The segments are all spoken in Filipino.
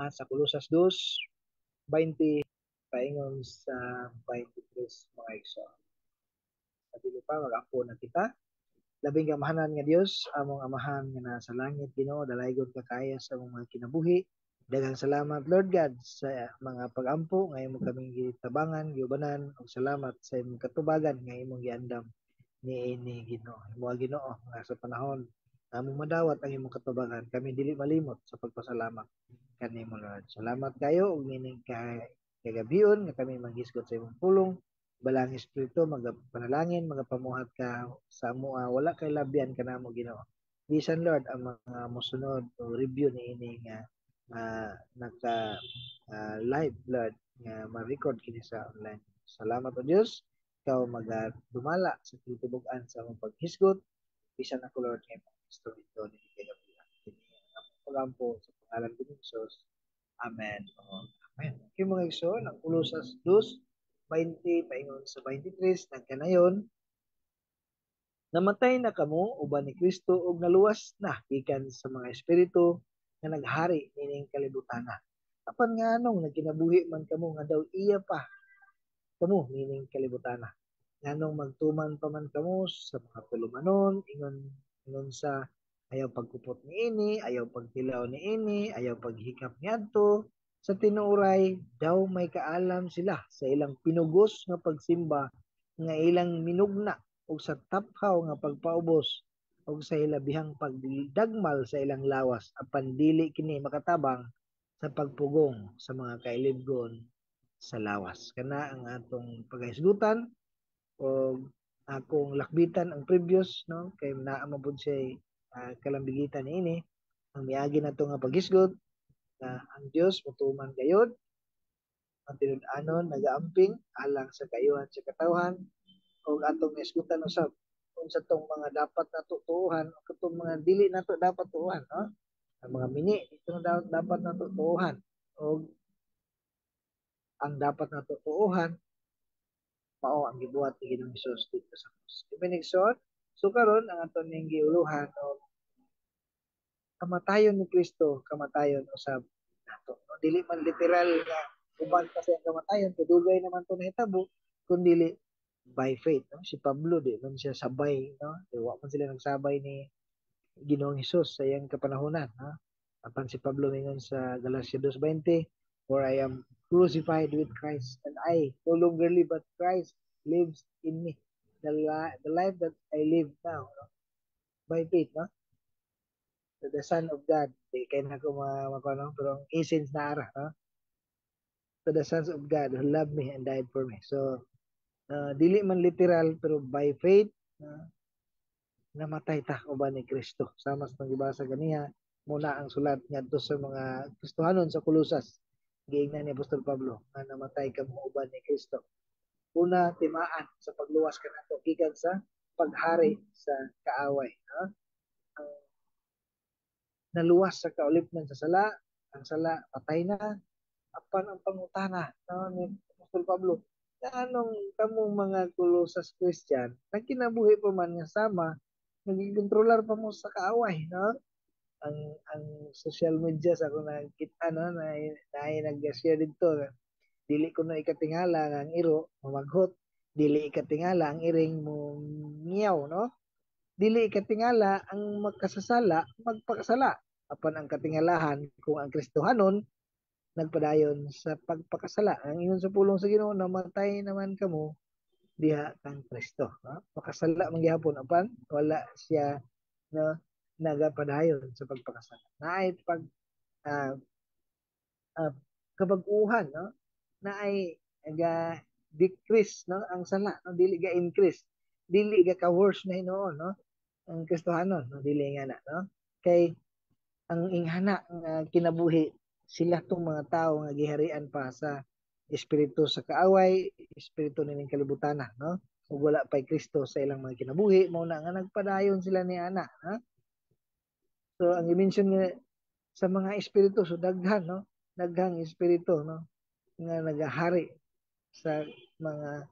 sa Colosas 2:20 paingon sa 23 mga igsoon. Sa dili pa mag-ampo na kita. Labing kamahanan nga Dios, among amahan nga nasa langit, Ginoo, dalaygon ka kaya sa among mga kinabuhi. Daghang salamat Lord God sa mga pag-ampo nga imong kaming gitabangan, giubanan, ug salamat sa imong katubagan nga imong giandam niini Ginoo. Imo Ginoo nga sa panahon among madawat ang imong katubagan, kami dili malimot sa pagpasalamat kanimo Lord. Salamat kayo ug nining kagabion nga kami maghisgot sa imong pulong. Balang Espiritu, magapanalangin, magapamuhat ka sa amoa, wala kay labyan ka na mo Ginoo. Bisan Lord, ang mga musunod o review ni ini nga naka live Lord nga ma-record kini sa online. Salamat o Dios, ikaw magadumala sa titibugan sa among paghisgot. Bisan ako Lord nga imong Kristo ito ni kagabihan. Kini ang pagampo sa pangalan ni Jesus. Amen. Amen. Okay mga igsoon, ang Colosas 2:20 paingon sa 23 nagkanayon, namatay na kamo uban ni Kristo ug naluwas na gikan sa mga espiritu nga naghari nining kalibutana. Apan nga anong nagkinabuhi man kamo nga daw iya pa kamo nining kalibutana. Nganong magtuman pa man kamo sa mga tulumanon, ingon sa ayaw pagkupot niini, ayaw pagtilaw niini, ayaw paghikap niadto sa tinuoray daw may kaalam sila sa ilang pinugos nga pagsimba nga ilang minugna ug sa taphaw nga pagpaubos ug sa ilabihang pagdagmal sa ilang lawas apan dili kini makatabang sa pagpugong sa mga kailibgon sa lawas. Kana ang atong paghisgutan o akong lakbitan ang previous no kay naa man pud siya kalambigitan niini ang miagi nato nga paghisgot na ang Dios motuman gayud ang tinud-anon nagaamping alang sa kayuhan sa katawhan ug atong isgutan usab unsa tong mga dapat nato tuuhan o katong mga dili nato dapat tuuhan no ang mga mini ito dapat nato tuuhan ug ang dapat nato tuuhan mao ang gibuhat ni Ginoong Hesus dito sa krus. Ibinigson, so karon ang aton ning giuluhan o kamatayon ni Kristo, kamatayon usab nato. No, dili man literal nga uban pa sa kamatayon, kadugay naman to nahitabo, kundi by faith. No? Si Pablo di man siya sabay, no? Wa man sila nagsabay ni Ginoong Hesus sa iyang kapanahonan. No? Apan si Pablo mingon sa Galacia 2:20, for I am crucified with Christ, and I no longer live, but Christ lives in me. The life that I live now, no? By faith, no? To the Son of God. Di kaya na ako makano, pero ang essence na ara, no? To the sons of God who loved me and died for me. So, dili man literal, pero by faith, namatay ta uban ni Kristo. Sama sa gibasa kaniya, muna ang sulat ngadto sa mga Kristohanon sa Kolosas. Giingnan ni Apostol Pablo nga namatay kamo uban ni Kristo. Una timaan sa pagluwas kanato gikan sa paghari sa kaaway, no? Ang naluwas sa kaulipnan sa sala, ang sala patay na, apan ang pangutana no, ni Apostol Pablo, na anong kamong mga Kolosas Christian, nagkinabuhi pa man nga sama, nagikontrolar pa mo sa kaaway, no? Ang social media sa ako nakita no na nag-share dito dili ko na ikatingala nga ang iro mamaghot, dili ikatingala ang iring mo ngiyaw no, dili ikatingala ang magkasasala magpakasala, apan ang katingalahan kung ang Kristohanon nagpadayon sa pagpakasala ang ingon sa pulong sa Ginoo namatay naman kamo diha kang Kristo, no? Pakasala man gihapon apan wala siya no nagapadayon sa pagpakasala. Naay pag uh, uh, kabag-uhan no naay ga decrease no ang sala no dili ga increase, dili ga ka worse na hinoon no ang Kristohanon no dili nga na no kay ang inghana nga kinabuhi sila tong mga tao nga giharian pa sa espiritu sa kaaway, espiritu nining kalibutan no ug wala pay Kristo sa ilang mga kinabuhi mao na nga nagpadayon sila ni ana ha. So ang i-mention nga sa mga espiritu so daghan no daghang espiritu no nga nagahari sa mga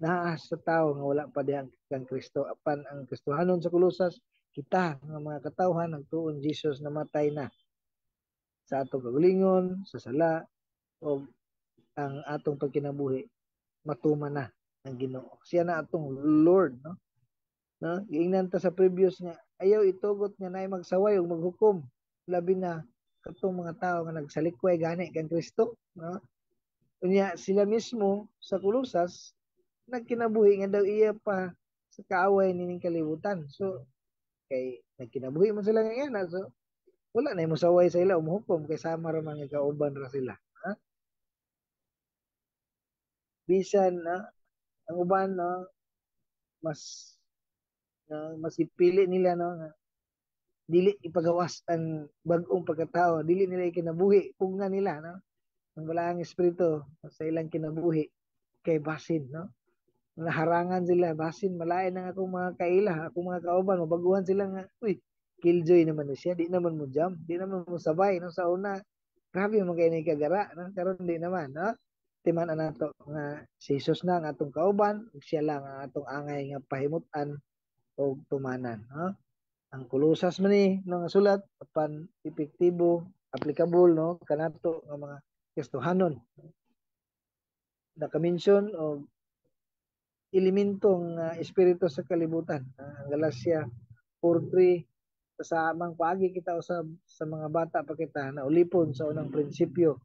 naa sa tao nga wala pa dihang kang Kristo apan ang Kristohanon sa Kolosas kita nga mga katawhan nagtuon Jesus namatay na sa atong kagalingon, sa sala, o ang atong pagkinabuhi matuman na ang Ginoo. Siya na atong Lord, no? No? Giingnan ta sa previous nga ayaw itugot nga naay magsaway o maghukom labi na katong mga tao nga nagsalikway gani kang Kristo, no? Unya sila mismo sa Kolosas nagkinabuhi nga daw iya pa sa kaaway nining kalibutan. So kay nagkinabuhi man sila nga yana. So wala na mo saway sa ila umuhukom kay sama ra man nga kauban ra sila. Ha? Bisan na ang uban no mas mas ipili nila no nga dili ipagawas ang bag-ong pagkatao, dili nila ikinabuhi kung nga nila no ang balaang espiritu sa ilang kinabuhi kay basin no naharangan sila basin malain ang akong mga kaila akong mga kauban mabaguhan sila nga uy killjoy naman na siya di naman mo jam di naman mo sabay no sa una grabe mo kay ni kagara no karon di naman no timan nato nga si Jesus na ang atong kauban ug siya lang ang atong angay nga pahimutan o tumanan no ang kulusas man ni no, nga sulat apan epektibo applicable no kanato nga mga Kristohanon naka-mention og elementong espiritu sa kalibutan. Ang Galacia 4:3 sa amang paagi kita usab sa mga bata pa kita na ulipon sa unang prinsipyo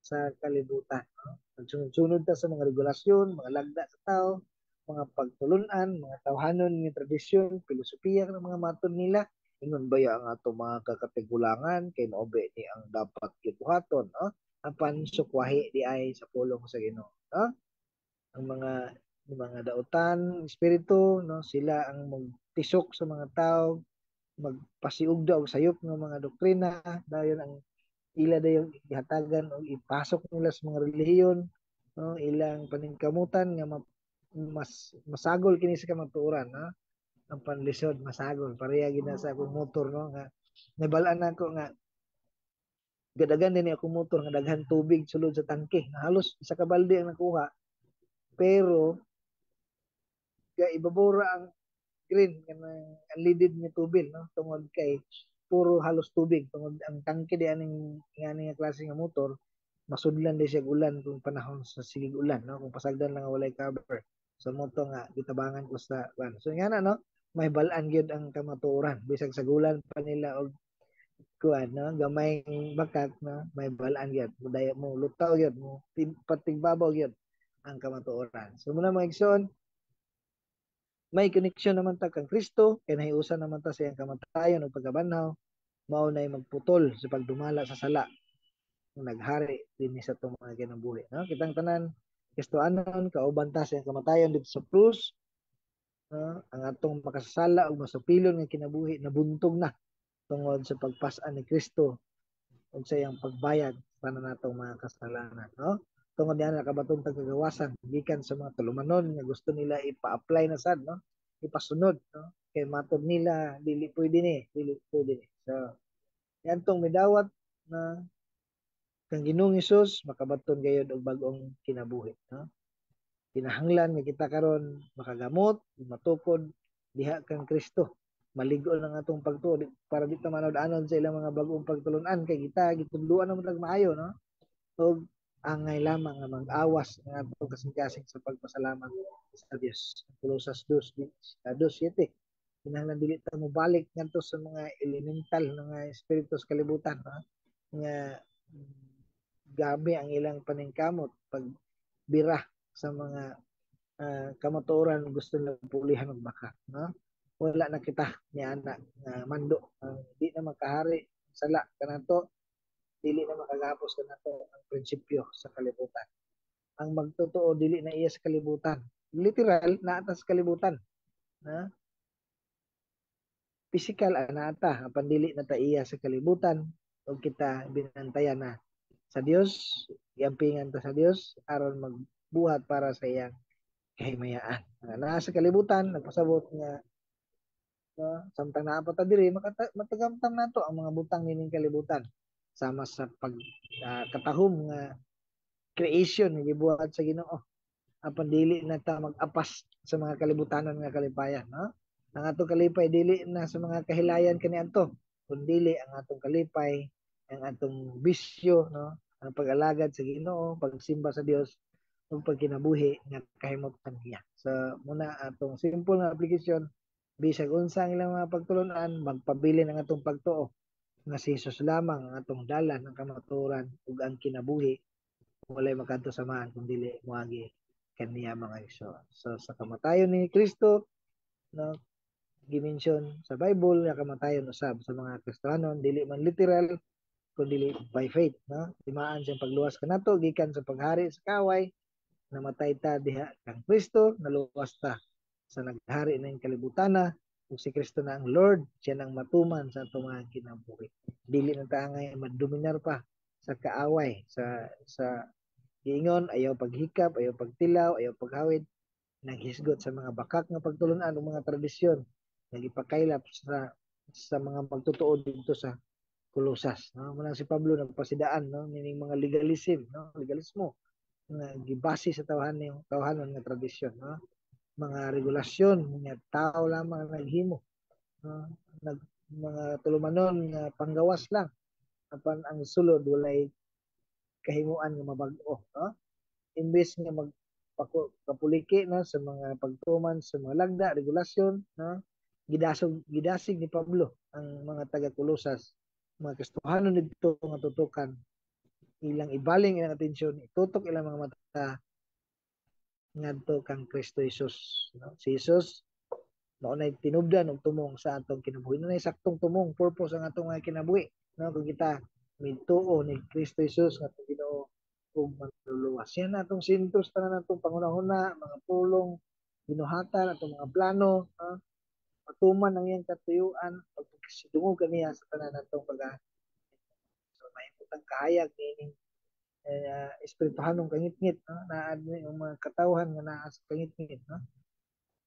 sa kalibutan. No? Sunod-sunod ta sa mga regulasyon, mga lagda sa tao, mga pagtulunan, mga tawhanon nga tradisyon, filosofiya ng mga maton nila. Ingon ba ang ato mga kakatigulangan kay maobe ni ang dapat gibuhaton, no? Apan sukwahi di ay sa pulong sa Ginoo, no? Ang mga dautan, espiritu, no, sila ang magtisok sa mga tao, magpasiugda og sayop ng mga doktrina, dayon ang ila dayon ihatagan o ipasok nila sa mga relihiyon, no, ilang paningkamutan nga mas masagol kini sa kamatuoran, no? Ang panlisod masagol pareha gina sa akong motor no nga nabalaan nako nga gadagan din ako motor nga daghan tubig sulod sa tangke halos isa ka balde ang nakuha pero ga ibabura ang green kanang unleaded nga tubig no tungod kay puro halos tubig tungod ang tangke di aning ngani nga klase nga motor masudlan di siya ulan kung panahon sa sigig ulan no kung pasagdan lang nga walay cover sa moto nga gitabangan ko sa so nga na no may balaan gyud ang kamatuoran bisag sa gulan pa nila og kuan no gamay bakat no may balaan gyud mudaya mo lutaw gyud mo patigbabaw gyud ang kamatuoran so muna mga igsoon may koneksyon naman ta kang Kristo kay nahiusan naman ta sa iyang kamatayon ug pagkabanhaw mao nay magputol sa pagdumala sa sala naghari din sa itong mga kinabuhi no kitang tanan Kristoanon kauban ta sa iyang kamatayon dito sa krus no? Ang atong makasasala ug masupilon nga kinabuhi nabuntog na tungod sa pagpas-an ni Kristo ug sa iyang pagbayad para natong mga kasalanan no tungod diyan nakabaton tag kagawasan gikan sa mga tulumanon nga gusto nila ipa-apply na sad no ipasunod no kay matod nila dili pwede ni so yan tong midawat na kang Ginoong Hesus makabaton gayud og bag-ong kinabuhi no kinahanglan nga kita karon makagamot matukod diha kang Kristo maligo lang atong pagtuo para di ta manod-anon sa ilang mga bag-ong pagtulunan kay kita gitudloan naman tag maayo no ug angay lamang nga mag-awas ng atong kasing-kasing sa pagpasalamat sa Dios Kolosas 2:7 kinahanglan dili ta mo balik ngadto sa mga elemental nga espiritu sa kalibutan no? Nga gabi ang ilang paningkamot pag bira sa mga kamatuoran gusto nila pulihan og baka no wala na kita ni ana nga mando di na makahari sala kanato dili na makagapos kanato ang prinsipyo sa kalibutan ang magtotoo dili na iya sa kalibutan literal na sa kalibutan na physical anata apan dili na ta iya sa kalibutan ug kita binantayan na sa Dios iampingan ta sa Dios aron magbuhat para sa iyang kahimayaan. Naa sa kalibutan, nagpasabot nga samtang naa ta diri matagamtam nato ang mga butang nining kalibutan sama sa pag katahom nga creation nga gibuhat sa Ginoo. Apan dili na ta mag-apas sa mga kalibutanon nga kalipayan, no? Ang atong kalipay dili na sa mga kahilayan kaniadto, kundi ang atong kalipay ang atong bisyo, no? Ang pag-alagad sa Ginoo, pagsimba sa Dios, ug pagkinabuhi nga kahimot-an niya. So muna atong simple nga application, bisag unsa ang ilang mga pagtulon-an, magpabilin ang atong pagtuo nga si Jesus lamang ang atong dalan, ang kamaturan ug ang kinabuhi, walay makanto samahan kung dili moagi kaniya mga igsoon. So sa kamatayon ni Kristo, no, gimension sa Bible nga kamatayon usab sa mga Kristiyanon, dili man literal kundi by faith, no? Timaan siyang pagluwas kanato gikan sa paghari sa kaway, namatay ta diha kang Kristo, naluwas ta sa naghari ng kalibutana, ug si Kristo na ang Lord, siya nang matuman sa atong mga kinabuhi. Dili na ta ngay madominar pa sa kaaway, sa giingon, ayaw paghikap, ayaw pagtilaw, ayaw paghawid, naghisgot sa mga bakak nga pagtulunan o mga tradisyon, nagipakailap sa mga magtutuo dito sa Kulosas, no? Muna si Pablo nagpasidaan, no, meaning mga legalism, no, legalismo nga gibase sa tawhanon nga tradisyon, no, mga regulasyon nga tao lamang naghimo, no, nag mga tulumanon nga panggawas lang apan ang sulod walay kahimuan nga mabag-o, no? Imbes nga kapuliki na sa mga pagtuman sa mga lagda, regulasyon, no? Gidasig ni Pablo ang mga taga-Kulosas, mga Kristohanon dito nga tutukan, ilang ibaling ilang atensyon, itutok ilang mga mata ngadto kang Kristo Jesus, no? Si Jesus mao nay tinubdan og tumong sa atong kinabuhi, nay saktong tumong purpose ang atong kinabuhi, no? Kung kita mituo ni Kristo Jesus nga atong Ginoo ug manluluwas, yan atong sentros tanan atong pangunahuna, mga pulong binuhatan atong mga plano, no? Matuman ang iyang katuyuan pagsidungog kaniya sa tanan natong so mahimutang kahayag nining espirituhanong kangit-ngit, no? Naa yung mga katawhan nga naa sa kangit-ngit, no?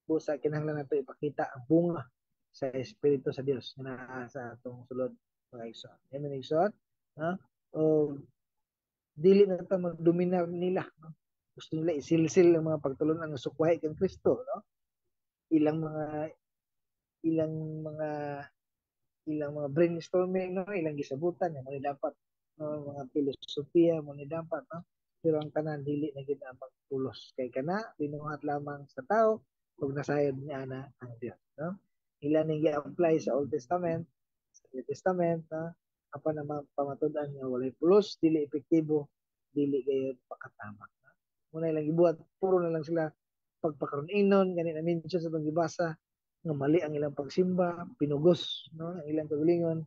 Busa kinahanglan nato ipakita ang bunga sa espiritu sa Dios nga naa sa atong sulod mga igsoon. Amen igsoon, no? O dili na ta magdominar nila, no? Gusto nila isilsil ang mga pagtulon ang sukwahi kang Kristo, no? Ilang mga ilang mga ilang mga brainstorming, no, ilang gisabutan nga mo dapat, no, mga filosofiya mo ni dapat, no, pero ang tanan dili na gid magpulos kay kana binuhat lamang sa tao ug nasayod niya na ang Dios, no. Ilan ning gi-apply sa Old Testament, sa New Testament, no, apan naman pamatud-an nga walay pulos, dili epektibo, dili gayud pakatama, no? Muna lang gibuhat, puro na lang sila pagpakaron-inon, gani na mention sa gibasa nga mali ang ilang pagsimba, pinugos, no, ang ilang kagalingon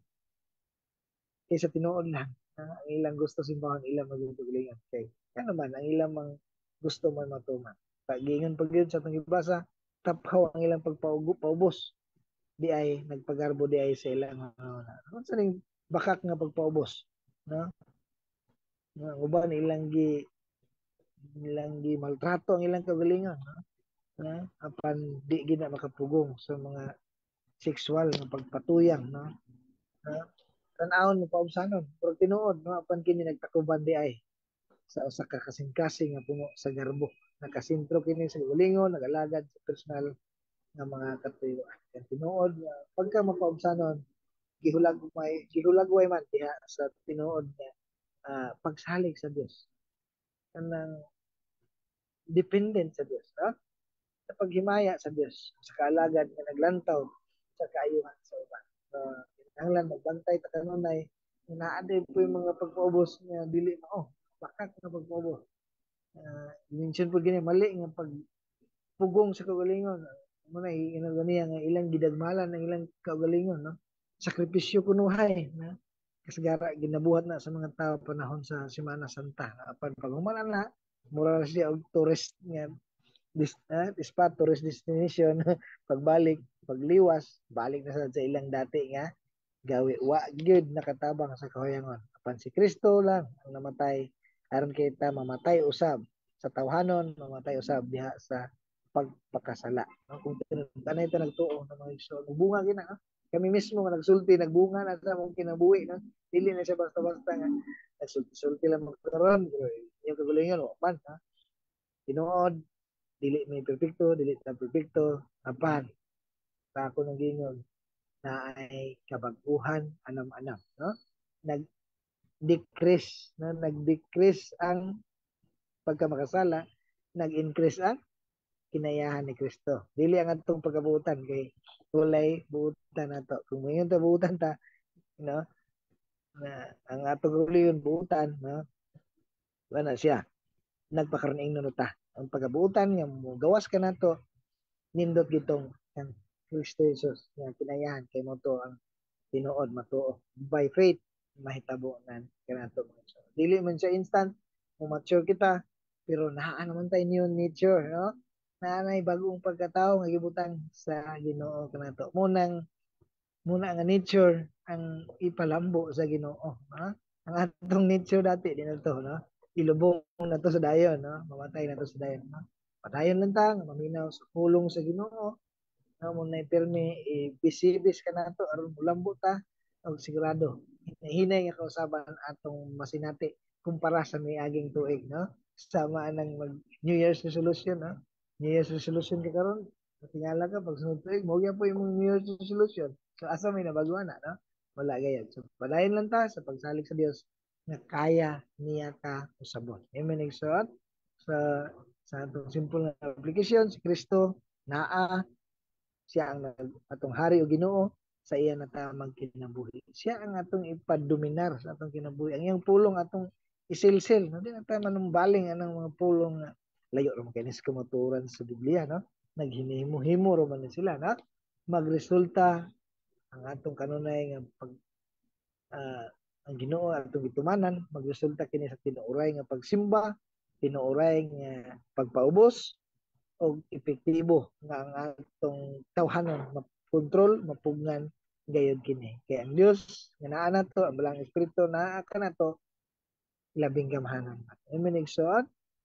kaysa tinuod lang. Ang ilang gusto simbahan, ilang magtugulingan. Okay. Yan naman, ang ilang gusto man matuman. Pagingon pag yun sa itong ibasa, taphaw ang ilang pagpaubos. Di ay, nagpagarbo di ay sa ilang, ano sa ning bakak nga pagpaubos. No? Nga uban ilang gi maltrato ang ilang kagalingan. No? Apan di gina makapugong sa mga sexual nga pagpatuyang, no? Uh, Tanawon mo paubsanon, pero tinuod, no? Apan kini nagtakuban di ay sa usa ka kasing-kasing nga puno sa garbo. Nakasintro kini sa ulingon, nagalagad sa personal nga mga katuyuan. Kaya tinuod, pagka mapaubsanon, gihulagway man diha sa tinuod nga pagsalig sa Dios. Kanang dependent sa Dios, no? Sa paghimaya sa Dios, sa kaalagad nga naglantaw sa kaayuhan sa uban. Kinahanglan magbantay ta kanunay naaday po yung mga pagpaubos nga dili mao, bakak na pagpaubos. Mention po gini mali nga pagpugong sa kagalingon. Muna ganiya nga ilang gidagmalan ng ilang kagalingon, no? Sakripisyo kunuhay, na kasagara ginabuhat na sa mga tao panahon sa Semana Santa. Apan pag human na, mura siya og tourist nga spot, tourist destination, pagbalik, pagliwas, balik na sa ilang dati nga gawi wa gyud nakatabang sa kahoyangon. Apan si Kristo lang ang namatay aron kita mamatay usab sa tawhanon, mamatay usab diha sa pagpakasala. No? Kung tanay ta nagtuo na mga igsoon, bunga gina, no? Kami mismo nga nagsulti, nagbunga na sa mong kinabuhi, no? Dili na siya basta-basta nga nagsulti-sulti lang magkaroon, pero yung kagalingan, man, ha? Tinuod, dili may perfecto, dili ta perfecto, apan sa ako nang gingon na ay kabaguhan anam-anam, no? decrease, no? Nag-decrease ang pagkamakasala, nag-increase ang kinayahan ni Kristo. Dili ang atong pagkabuutan kay walay buutan nato. Kung mayon ta buutan ta, no, na ang atong reliyon buutan, no, wala siya. Nagpakaroon ingnon ta. Ang pagkabuutan nga mo gawas ka nato nindot gitong ang Kristo Jesus nga kinayahan kay mo to ang tinuod matuo by faith mahitabo nan kanato mga so, dili man siya instant mo mature kita pero naa naman tayo new nature no naanay bagong pagkatao nga gibutang sa Ginoo kanato muna nga nature ang ipalambo sa Ginoo ha ang atong nature dati din na to no ilubong na to sa dayon no mamatay na to sa dayon no padayon lang ta maminaw sa pulong sa Ginoo no mo na pirmi ibisibis ka nato aron mulambo ta og sigurado hinay nga kausaban atong masinati kumpara sa miaging tuig no sama nang mag New Year's resolution no New Year's resolution ka karon tingala ka pag sunod tuig mo gyud po imong New Year's resolution so asa may nabaguan na no wala gayad so padayon lang ta sa pagsalig sa Dios nga kaya niya ta usabon amen igsoon sa atong simple na application si Kristo naa siya ang atong hari o Ginoo sa iya na tamang kinabuhi. Siya ang atong ipadominar sa atong kinabuhi. Ang iyang pulong atong isilsil. No? Di na tayo manumbaling anang mga pulong na layo rin kainis kamaturan sa Biblia. No? Naghinihimo-himo rin sila. No? Magresulta ang atong kanunay nga pag ang Ginoo atong gitumanan magresulta kini sa tinuoray nga pagsimba, tinuoray nga pagpaubos, o epektibo nga ang atong tawhanon makontrol mapugnan gayud kini kay ang Dios nga naa nato ang balang espiritu naa ka nato labing gamhanan amen igsoon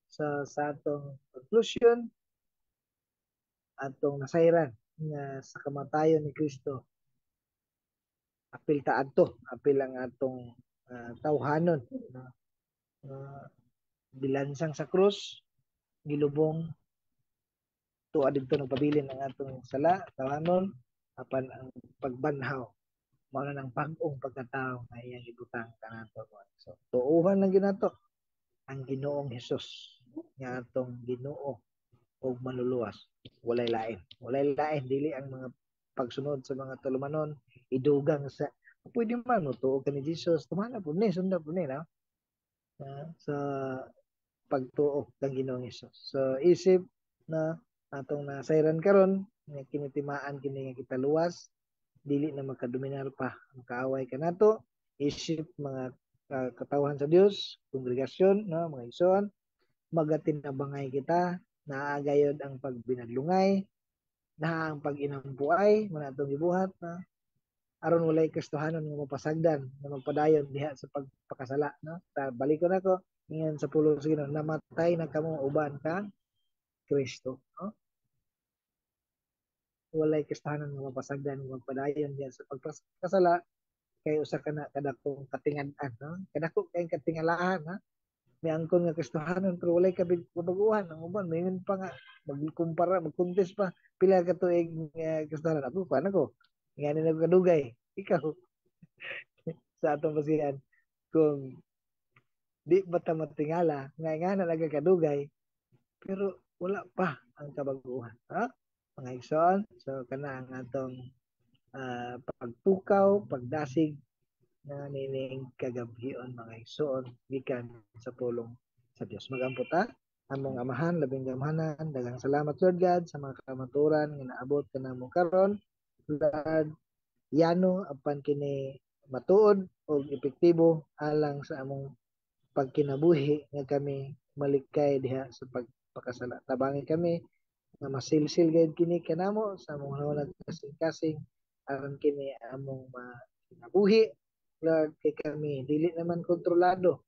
sa atong conclusion atong nasayran nga sa kamatayon ni Kristo apil ta adto apil ang atong tawhanon uh, bilansang sa krus gilubong tuwa dito ng pabilin ang atong sala tawhanon apan ang pagbanhaw mao na ng pag-ong pagkatao nga iyang ibutang kanato so tuuhan lang ginato ang Ginoong Hesus nga atong Ginoo og manluluwas walay lain dili ang mga pagsunod sa mga tulumanon idugang sa pwede man mo tuo ka ni Jesus tumana po ni sunda po ni no sa pagtuo kang Ginoong Hesus so isip na atong nasayran karon nga kinitimaan kini nga kita luwas dili na magkadominar pa ang kaaway kanato isip mga katawhan sa Dios kongregasyon no mga igsoon magatinabangay kita naagayod ang pagbinadlungay na ang pag-inampuay manatong gibuhat na aron walay kastuhanon nga mapasagdan nga magpadayon diha sa pagpakasala no ta balik ko nako ingon sa pulo sa Ginoo namatay na kamo uban kang Kristo no walay kastuhanon nga mapasagdan nga magpadayon diha sa pagpakasala kay usa ka na kadakong katingan-an no kadako kay katingalaan ha may angkon nga kastuhanon pero walay kabaguhan ang uban mayon pa nga magkumpara magcontest pa pila ka tuig nga kastuhanon ako pa nako nga ni kadugay ikaw sa atong basihan kung di ba ta matingala nga na nagakadugay pero wala pa ang kabaguhan ha mga igsoon so kana ang atong pagtukaw pagdasig na nining kagabhion mga igsoon gikan sa pulong sa Dios magampo ta among amahan labing gamhanan daghang salamat Lord God sa mga kamaturan nga naabot kanamo karon Lord yano apan kini matuod o epektibo alang sa among pagkinabuhi nga kami malikay diha sa pagpakasala tabangin kami nga masilsil gayud kini kanamo sa among hunahunag kasing-kasing aron kini among kinabuhi Lord kay kami dili naman kontrolado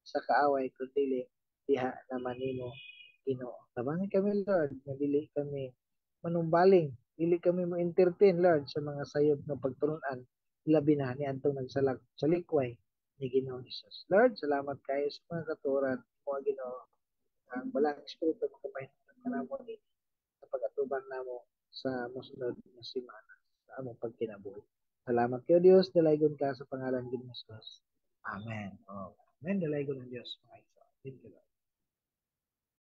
sa kaaway kundi diha naman nimo Ginoo tabangin kami Lord nga dili kami manumbaling dili kami mo entertain Lord sa mga sayop ng pagturunan labi na ni antong nagsalag sa likway ni Ginoo Jesus. Lord, salamat kayo sa mga katuran mo Ginoo. Ang balang espiritu mo kamay kanamo ni sa pag-atubang namo sa mosunod na semana sa among pagkinabuhi. Salamat kayo Dios, dalaygon ka sa pangalan ni Jesus. Amen. Oh, amen. Dalay ko ng Diyos. Mga iso. Thank you, Lord.